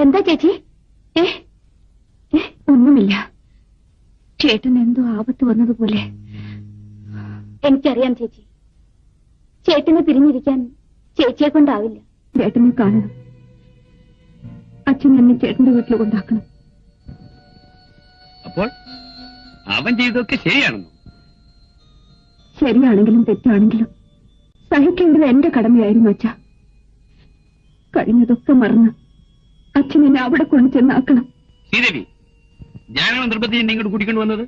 എന്താ ചേച്ചി? ഒന്നുമില്ല. ചേട്ടൻ എന്തോ ആപത്ത് വന്നതുപോലെ. എനിക്കറിയാം ചേച്ചി. ചേട്ടനെ പിരിഞ്ഞിരിക്കാൻ ചേച്ചിയെ കൊണ്ടാവില്ല. ചേട്ടനെ കാണണം. അച്ഛൻ എന്നെ ചേട്ടന്റെ വീട്ടിൽ കൊണ്ടാക്കണം. അപ്പോൾ അവൻ ചെയ്തതൊക്കെ ശരിയാണെന്നോ? ശരിയാണെങ്കിലും തെറ്റാണെങ്കിലും സഹിക്കേണ്ടത് എന്റെ കടമയായിരുന്നു അച്ഛ. കഴിഞ്ഞതൊക്കെ മറന്ന് അച്ഛൻ എന്നെ അവിടെ കൊണ്ടു ചെന്നാക്കണം. ശ്രീദേവി, ഞാനാണ് നിർബന്ധിച്ച് നിങ്ങോട്ട് കൂട്ടിക്കൊണ്ട് വന്നത്?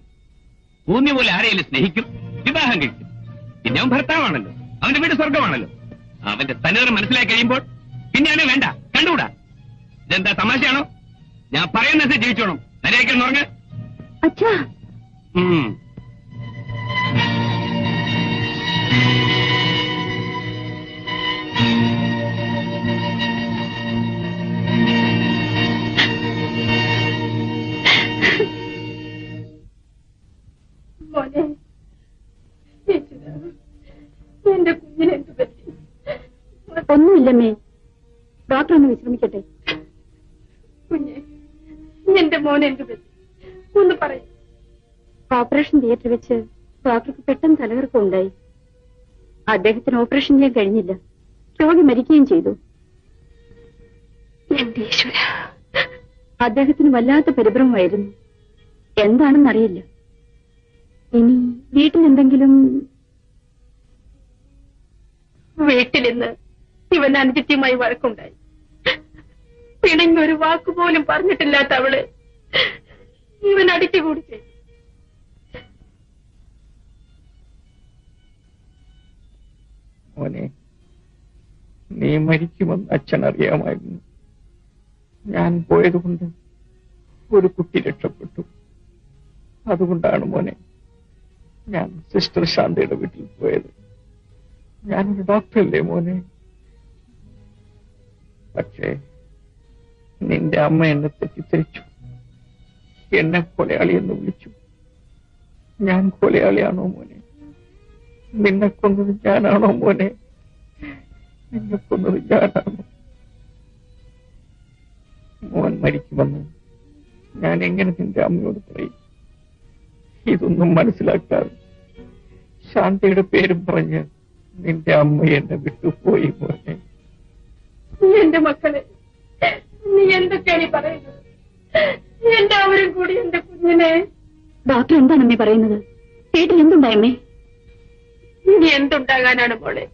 തോന്നിയ പോലെ ആരെയും സ്നേഹിക്കും, വിവാഹം കഴിക്കും. പിന്നെ അവൻ ഭർത്താവാണല്ലോ, അവന്റെ വീട് സ്വർഗമാണല്ലോ. അവന്റെ തനിതരം മനസ്സിലാക്കി കഴിയുമ്പോൾ പിന്നെ അവനെ വേണ്ട, കണ്ടുകൂടാ. ഇതെന്താ തമാശയാണോ? ഞാൻ പറയുന്നത് ജീവിച്ചോണം. നരേക്കൽ ഉറങ്ങ്. അച്ഛാ. എന്റെ കുഞ്ഞിനെന്ത് പറ്റി? ഒന്നുമില്ലമ്മേ, ഡോക്ടർ ഒന്ന് വിശ്രമിക്കട്ടെ. കുഞ്ഞെ, എന്റെ മോൻ എന്ത് പറ്റി? ഒന്ന് പറയും. ഓപ്പറേഷൻ തിയേറ്റർ വെച്ച് ഡോക്ടർക്ക് പെട്ടെന്ന് തലകറക്കം ഉണ്ടായി. അദ്ദേഹത്തിന് ഓപ്പറേഷൻ ചെയ്യാൻ കഴിഞ്ഞില്ല. രോഗി മരിക്കുകയും ചെയ്തു. എന്റെ ഈശ്വര, അദ്ദേഹത്തിന് വല്ലാത്ത പരിഭ്രമമായിരുന്നു. എന്താണെന്നറിയില്ല. ഇനി വീട്ടിലെന്തെങ്കിലും? വീട്ടിലിന്ന് ഇവൻ അനുജിത്യമായി വഴക്കുണ്ടായി. പിണങ്ങൊരു വാക്കുപോലും പറഞ്ഞിട്ടില്ലാത്ത അവള് ഇവൻ അടിച്ചുകൂടി ചെയ്തു. മോനെ, നീ മരിക്കുമെന്ന് അച്ഛൻ അറിയാമായിരുന്നു. ഞാൻ പോയതുകൊണ്ട് ഒരു കുട്ടി രക്ഷപ്പെട്ടു. അതുകൊണ്ടാണ് മോനെ ഞാൻ സിസ്റ്റർ ശാന്തയുടെ വീട്ടിൽ പോയത്. ഞാനൊരു ഡോക്ടറല്ലേ മോനെ. പക്ഷേ നിന്റെ അമ്മ എന്നെ തെറ്റിദ്ധരിച്ചു. എന്നെ കൊലയാളിയെന്ന് വിളിച്ചു. ഞാൻ കൊലയാളിയാണോ മോനെ? നിന്നെ കൊന്നത് ഞാനാണോ മോനെ? നിന്നെ കൊന്നത് ഞാനാണോ? മോൻ മരിക്കുമെന്ന് ഞാൻ എങ്ങനെ നിന്റെ അമ്മയോട് പറയും? ഇതൊന്നും മനസ്സിലാക്കാതെ ശാന്തയുടെ പേരും പറഞ്ഞ് നിന്റെ അമ്മ എന്നെ വിട്ടുപോയി മോനെ. എന്റെ മക്കളെ, നീ എന്തൊക്കെയാണ് ഈ പറയുന്നത്? എല്ലാവരും കൂടി എന്റെ കുഞ്ഞിനെ. ഡോക്ടർ എന്താണ് അമ്മേ പറയുന്നത്? വീട്ടിൽ എന്തുണ്ടായമ്മേ? ഇനി എന്തുണ്ടാകാനാണ് മോളെ?